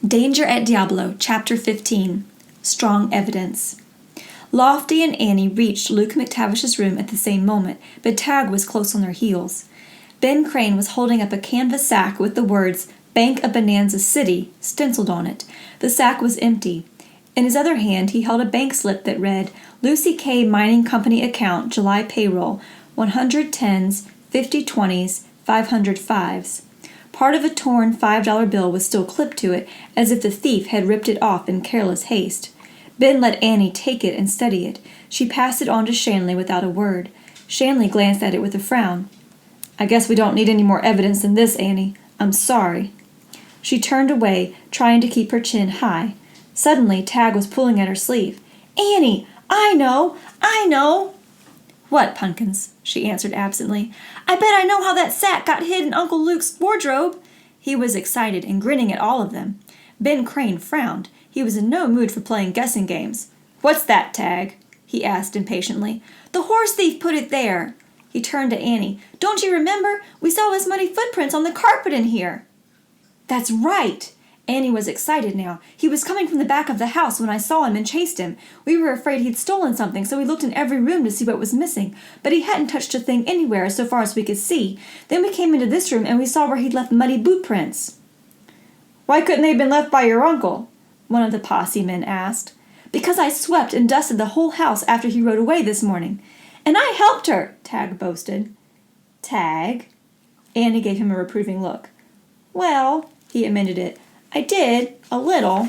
Danger at Diablo, Chapter 15. Strong Evidence. Lofty and Annie reached Luke McTavish's room at the same moment, but Tag was close on their heels. Ben Crane was holding up a canvas sack with the words, Bank of Bonanza City, stenciled on it. The sack was empty. In his other hand, he held a bank slip that read, Lucy K. Mining Company account, July payroll, 110s, 50 20s, 500 5s. Part of a torn $5 bill was still clipped to it, as if the thief had ripped it off in careless haste. Ben let Annie take it and study it. She passed it on to Shanley without a word. Shanley glanced at it with a frown. I guess we don't need any more evidence than this, Annie. I'm sorry. She turned away, trying to keep her chin high. Suddenly, Tag was pulling at her sleeve. Annie, I know! What, Punkins? She answered absently. I bet I know how that sack got hid in Uncle Luke's wardrobe. He was excited and grinning at all of them. Ben Crane frowned. He was in no mood for playing guessing games. What's that, Tag? He asked impatiently. The horse thief put it there. He turned to Annie. Don't you remember? We saw his muddy footprints on the carpet in here. That's right. Annie was excited now. He was coming from the back of the house when I saw him and chased him. We were afraid he'd stolen something, so we looked in every room to see what was missing. But he hadn't touched a thing anywhere, so far as we could see. Then we came into this room, and we saw where he'd left muddy boot prints. Why couldn't they have been left by your uncle? One of the posse men asked. Because I swept and dusted the whole house after he rode away this morning. And I helped her, Tag boasted. Tag? Annie gave him a reproving look. Well, he amended it. I did, a little.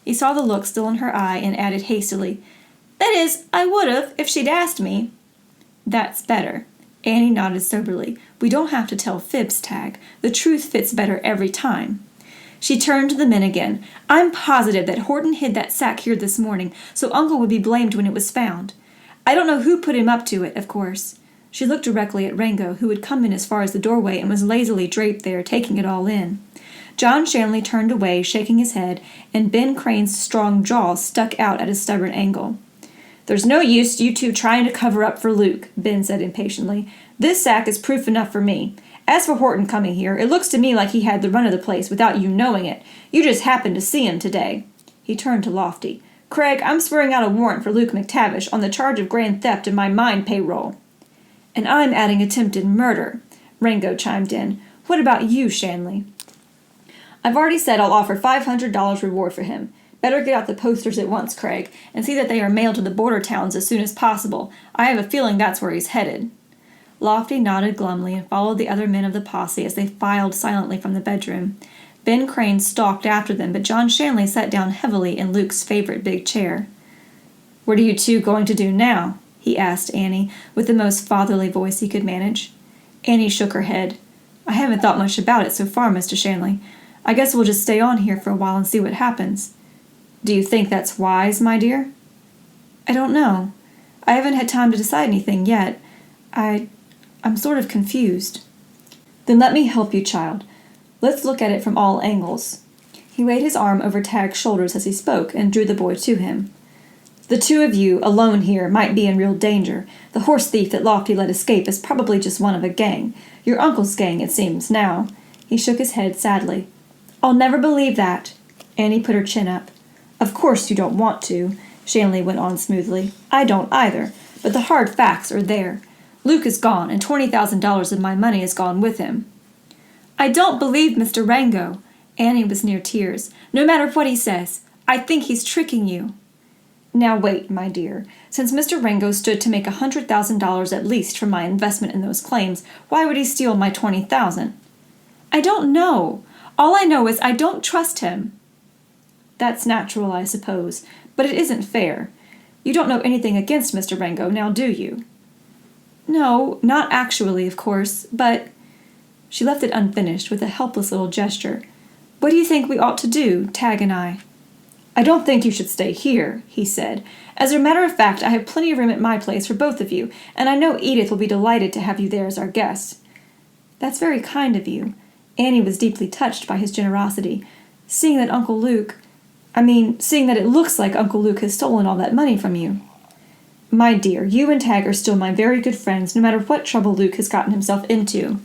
He saw the look still in her eye and added hastily, That is, I would have, if she'd asked me. That's better. Annie nodded soberly. We don't have to tell fibs, Tag. The truth fits better every time. She turned to the men again. I'm positive that Horton hid that sack here this morning, so Uncle would be blamed when it was found. I don't know who put him up to it, of course. She looked directly at Rango, who had come in as far as the doorway and was lazily draped there, taking it all in. John Shanley turned away, shaking his head, and Ben Crane's strong jaw stuck out at a stubborn angle. There's no use you two trying to cover up for Luke, Ben said impatiently. This sack is proof enough for me. As for Horton coming here, it looks to me like he had the run of the place without you knowing it. You just happened to see him today. He turned to Lofty. Craig, I'm swearing out a warrant for Luke McTavish on the charge of grand theft in my mine payroll. And I'm adding attempted murder, Rango chimed in. What about you, Shanley? I've already said I'll offer $500 reward for him. Better get out the posters at once, Craig, and see that they are mailed to the border towns as soon as possible. I have a feeling that's where he's headed. Lofty nodded glumly and followed the other men of the posse as they filed silently from the bedroom. Ben Crane stalked after them, but John Shanley sat down heavily in Luke's favorite big chair. What are you two going to do now? He asked Annie, with the most fatherly voice he could manage. Annie shook her head. I haven't thought much about it so far, Mr. Shanley. I guess we'll just stay on here for a while and see what happens. Do you think that's wise, my dear? I don't know. I haven't had time to decide anything yet. I'm sort of confused. Then let me help you, child. Let's look at it from all angles. He laid his arm over Tag's shoulders as he spoke and drew the boy to him. The two of you, alone here, might be in real danger. The horse thief that Lofty let escape is probably just one of a gang. Your uncle's gang, it seems, now. He shook his head sadly. I'll never believe that. Annie put her chin up. Of course you don't want to, Shanley went on smoothly. I don't either, but the hard facts are there. Luke is gone, and $20,000 of my money is gone with him. I don't believe Mr. Rango. Annie was near tears. No matter what he says, I think he's tricking you. Now wait, my dear. Since Mr. Rango stood to make $100,000 at least from my investment in those claims, why would he steal my $20,000? I don't know. All I know is I don't trust him. That's natural, I suppose, but it isn't fair. You don't know anything against Mr. Rango, now do you? No, not actually, of course, but... She left it unfinished with a helpless little gesture. What do you think we ought to do, Tag and I? I don't think you should stay here, he said. As a matter of fact, I have plenty of room at my place for both of you, and I know Edith will be delighted to have you there as our guest. That's very kind of you. Annie was deeply touched by his generosity. Seeing that it looks like Uncle Luke has stolen all that money from you. My dear, you and Tag are still my very good friends, no matter what trouble Luke has gotten himself into.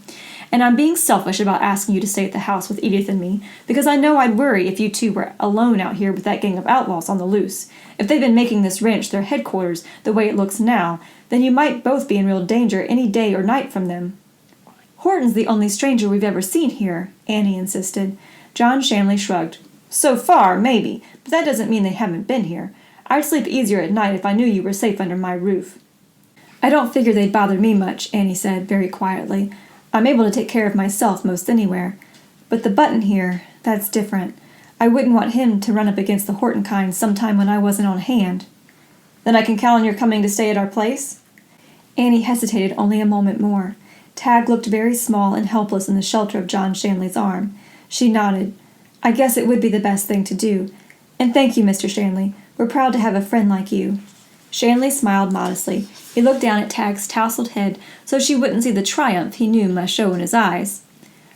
and I'm being selfish about asking you to stay at the house with Edith and me, because I know I'd worry if you two were alone out here with that gang of outlaws on the loose. If they've been making this ranch their headquarters the way it looks now, then you might both be in real danger any day or night from them." "Horton's the only stranger we've ever seen here," Annie insisted. John Shanley shrugged. "So far, maybe, but that doesn't mean they haven't been here. I'd sleep easier at night if I knew you were safe under my roof." "I don't figure they'd bother me much," Annie said very quietly. "I'm able to take care of myself most anywhere. But the button here, that's different. I wouldn't want him to run up against the Horton kind sometime when I wasn't on hand." "Then I can count on your coming to stay at our place?" Annie hesitated only a moment more. Tag looked very small and helpless in the shelter of John Shanley's arm. She nodded. "I guess it would be the best thing to do. And thank you, Mr. Shanley. We're proud to have a friend like you." Shanley smiled modestly. He looked down at Tag's tousled head so she wouldn't see the triumph he knew must show in his eyes.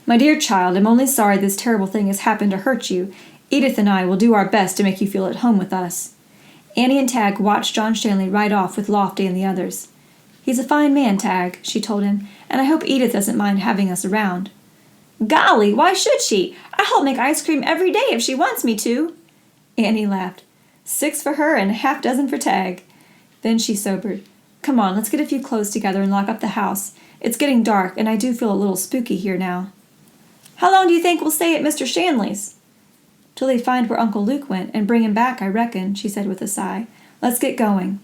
"My dear child, I'm only sorry this terrible thing has happened to hurt you. Edith and I will do our best to make you feel at home with us." Annie and Tag watched John Shanley ride off with Lofty and the others. "He's a fine man, Tag," she told him, "and I hope Edith doesn't mind having us around." "Golly, why should she? I'll help make ice cream every day if she wants me to." Annie laughed. 6 for her and a half dozen for Tag. Then she sobered. "Come on, let's get a few clothes together and lock up the house. It's getting dark, and I do feel a little spooky here now." "How long do you think we'll stay at Mr. Shanley's?" "Till they find where Uncle Luke went, and bring him back, I reckon," she said with a sigh. "Let's get going."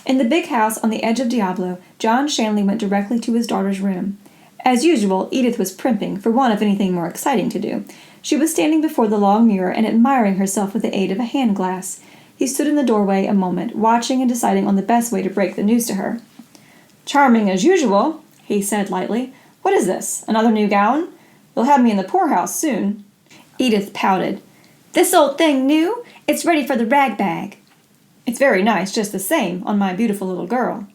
In the big house on the edge of Diablo, John Shanley went directly to his daughter's room. As usual, Edith was primping, for want of anything more exciting to do. She was standing before the long mirror and admiring herself with the aid of a hand glass. He stood in the doorway a moment, watching and deciding on the best way to break the news to her. "Charming as usual," he said lightly. "What is this? Another new gown? You'll have me in the poorhouse soon." Edith pouted. "This old thing new? It's ready for the rag bag." "It's very nice, just the same, on my beautiful little girl."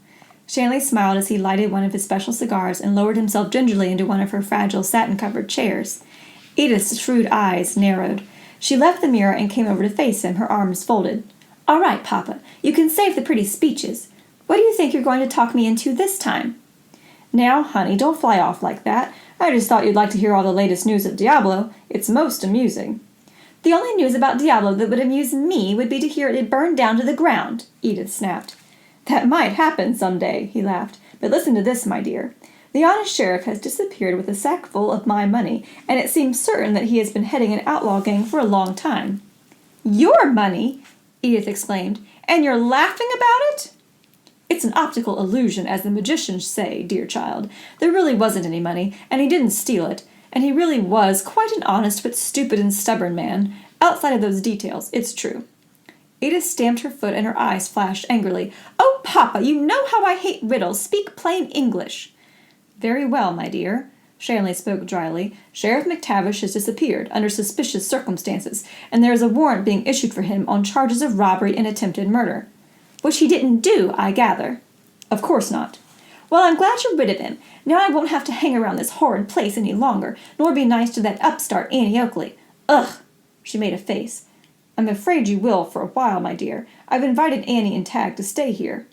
Shanley smiled as he lighted one of his special cigars and lowered himself gingerly into one of her fragile satin-covered chairs. Edith's shrewd eyes narrowed. She left the mirror and came over to face him, her arms folded. "All right, Papa, you can save the pretty speeches. What do you think you're going to talk me into this time?" "Now, honey, don't fly off like that. I just thought you'd like to hear all the latest news of Diablo. It's most amusing." "The only news about Diablo that would amuse me would be to hear it had burned down to the ground," Edith snapped. "That might happen some day," he laughed. "But listen to this, my dear. The honest sheriff has disappeared with a sack full of my money, and it seems certain that he has been heading an outlaw gang for a long time." "Your money?" Edith exclaimed. "And you're laughing about it?" "It's an optical illusion, as the magicians say, dear child. There really wasn't any money, and he didn't steal it. And he really was quite an honest but stupid and stubborn man. Outside of those details, it's true." Edith stamped her foot and her eyes flashed angrily. "Oh, Papa, you know how I hate riddles. Speak plain English." "Very well, my dear." Shanley spoke dryly. "Sheriff McTavish has disappeared under suspicious circumstances, and there is a warrant being issued for him on charges of robbery and attempted murder." "Which he didn't do, I gather." "Of course not." "Well, I'm glad you're rid of him. Now I won't have to hang around this horrid place any longer, nor be nice to that upstart Annie Oakley. Ugh!" She made a face. "I'm afraid you will for a while, my dear. I've invited Annie and Tag to stay here."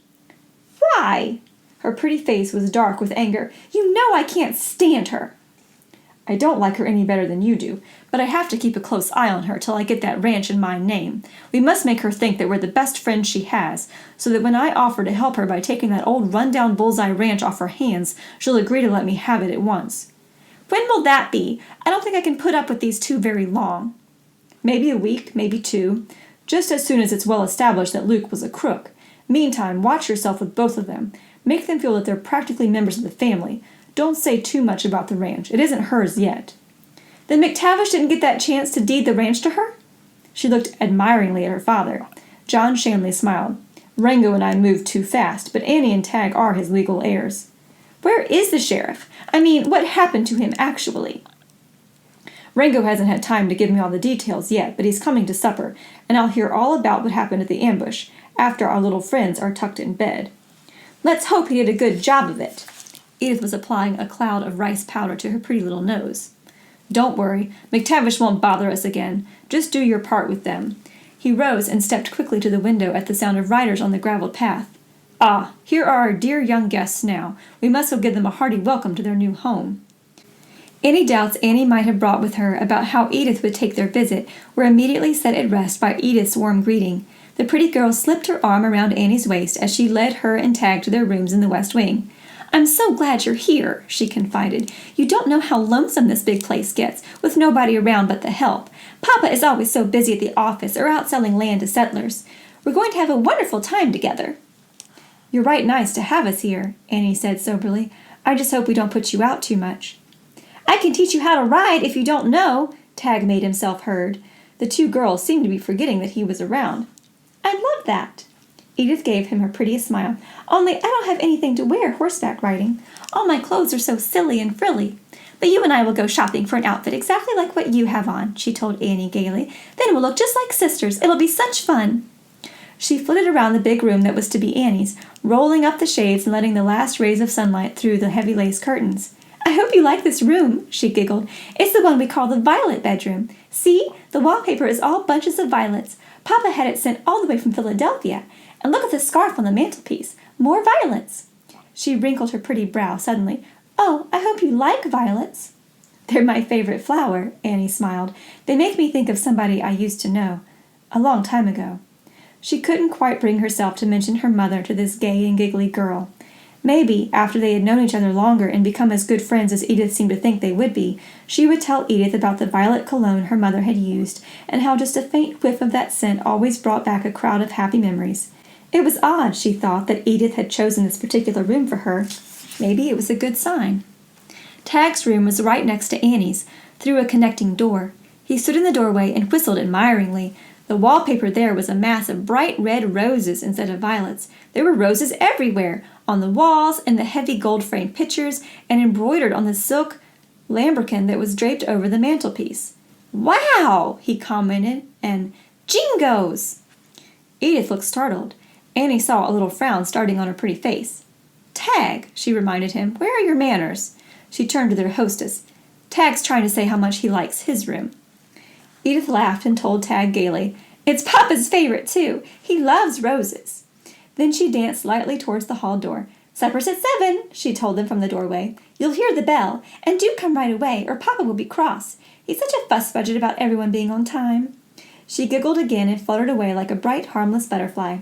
"Why?" Her pretty face was dark with anger. "You know I can't stand her." "I don't like her any better than you do, but I have to keep a close eye on her till I get that ranch in my name. We must make her think that we're the best friends she has, so that when I offer to help her by taking that old run-down bullseye ranch off her hands, she'll agree to let me have it at once." "When will that be? I don't think I can put up with these two very long." "Maybe a week, maybe 2. Just as soon as it's well established that Luke was a crook. Meantime, watch yourself with both of them. Make them feel that they're practically members of the family. Don't say too much about the ranch. It isn't hers yet." "Then McTavish didn't get that chance to deed the ranch to her?" She looked admiringly at her father. John Shanley smiled. "Rango and I moved too fast, but Annie and Tag are his legal heirs." "Where is the sheriff? I mean, what happened to him actually?" "Rango hasn't had time to give me all the details yet, but he's coming to supper, and I'll hear all about what happened at the ambush, after our little friends are tucked in bed." "Let's hope he did a good job of it." Edith was applying a cloud of rice powder to her pretty little nose. "Don't worry. McTavish won't bother us again. Just do your part with them." He rose and stepped quickly to the window at the sound of riders on the gravelled path. "Ah, here are our dear young guests now. We must go give them a hearty welcome to their new home." Any doubts Annie might have brought with her about how Edith would take their visit were immediately set at rest by Edith's warm greeting. The pretty girl slipped her arm around Annie's waist as she led her and Tag to their rooms in the West Wing. "I'm so glad you're here," she confided. "You don't know how lonesome this big place gets, with nobody around but the help. Papa is always so busy at the office or out selling land to settlers. We're going to have a wonderful time together." "You're right nice to have us here," Annie said soberly. "I just hope we don't put you out too much." "I can teach you how to ride if you don't know," Tag made himself heard. The two girls seemed to be forgetting that he was around. "I'd love that." Edith gave him her prettiest smile. "Only I don't have anything to wear horseback riding. All my clothes are so silly and frilly. But you and I will go shopping for an outfit exactly like what you have on," she told Annie gaily. "Then we'll look just like sisters. It'll be such fun." She flitted around the big room that was to be Annie's, rolling up the shades and letting the last rays of sunlight through the heavy lace curtains. "I hope you like this room," she giggled. "It's the one we call the violet bedroom. See, the wallpaper is all bunches of violets. Papa had it sent all the way from Philadelphia. And look at the scarf on the mantelpiece. More violets." She wrinkled her pretty brow suddenly. "Oh, I hope you like violets." "They're my favorite flower," Annie smiled. "They make me think of somebody I used to know. A long time ago." She couldn't quite bring herself to mention her mother to this gay and giggly girl. Maybe, after they had known each other longer and become as good friends as Edith seemed to think they would be, she would tell Edith about the violet cologne her mother had used, and how just a faint whiff of that scent always brought back a crowd of happy memories. It was odd, she thought, that Edith had chosen this particular room for her. Maybe it was a good sign. Tag's room was right next to Annie's, through a connecting door. He stood in the doorway and whistled admiringly. The wallpaper there was a mass of bright red roses instead of violets. There were roses everywhere, on the walls, in the heavy gold-framed pictures, and embroidered on the silk lambrequin that was draped over the mantelpiece. "Wow!" he commented, and "Jingoes!" Edith looked startled. Annie saw a little frown starting on her pretty face. "Tag," she reminded him, "where are your manners?" She turned to their hostess. "Tag's trying to say how much he likes his room." Edith laughed and told Tag gaily, "It's Papa's favorite, too. He loves roses." Then she danced lightly towards the hall door. "Supper's at 7, she told them from the doorway. "You'll hear the bell, and do come right away, or Papa will be cross. He's such a fuss-budget about everyone being on time." She giggled again and fluttered away like a bright, harmless butterfly.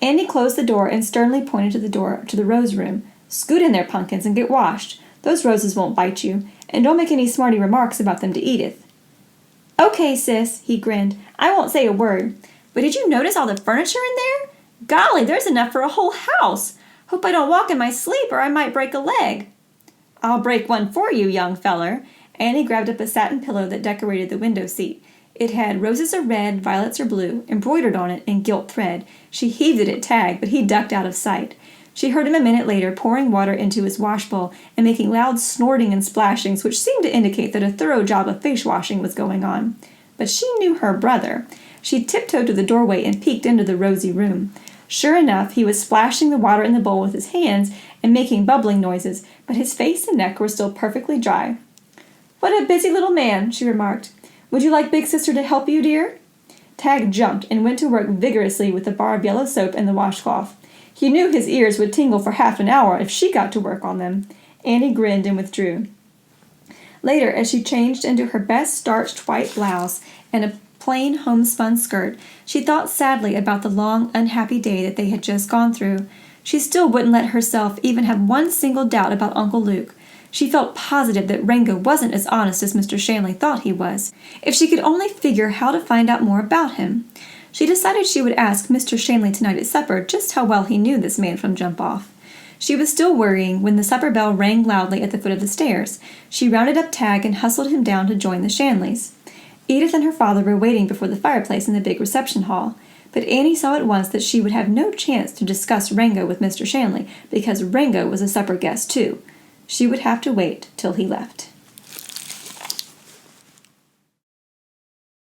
Annie closed the door and sternly pointed to the door to the rose room. "Scoot in there, pumpkins, and get washed. Those roses won't bite you, and don't make any smarty remarks about them to Edith." "Okay, sis," he grinned. "I won't say a word. But did you notice all the furniture in there? Golly, there's enough for a whole house. Hope I don't walk in my sleep or I might break a leg." "I'll break one for you, young feller." Annie grabbed up a satin pillow that decorated the window seat. It had roses are red, violets are blue, embroidered on it in gilt thread. She heaved it at Tag, but he ducked out of sight. She heard him a minute later pouring water into his washbowl and making loud snorting and splashings which seemed to indicate that a thorough job of face washing was going on. But she knew her brother. She tiptoed to the doorway and peeked into the rosy room. Sure enough, he was splashing the water in the bowl with his hands and making bubbling noises, but his face and neck were still perfectly dry. "What a busy little man," she remarked. "Would you like Big Sister to help you, dear?" Tag jumped and went to work vigorously with the bar of yellow soap and the washcloth. He knew his ears would tingle for half an hour if she got to work on them. Annie grinned and withdrew. Later, as she changed into her best starched white blouse and a plain homespun skirt, she thought sadly about the long, unhappy day that they had just gone through. She still wouldn't let herself even have one single doubt about Uncle Luke. She felt positive that Rango wasn't as honest as Mr. Shanley thought he was. If she could only figure how to find out more about him. She decided she would ask Mr. Shanley tonight at supper just how well he knew this man from Jump-Off. She was still worrying when the supper bell rang loudly at the foot of the stairs. She rounded up Tag and hustled him down to join the Shanleys. Edith and her father were waiting before the fireplace in the big reception hall, but Annie saw at once that she would have no chance to discuss Rango with Mr. Shanley, because Rango was a supper guest too. She would have to wait till he left.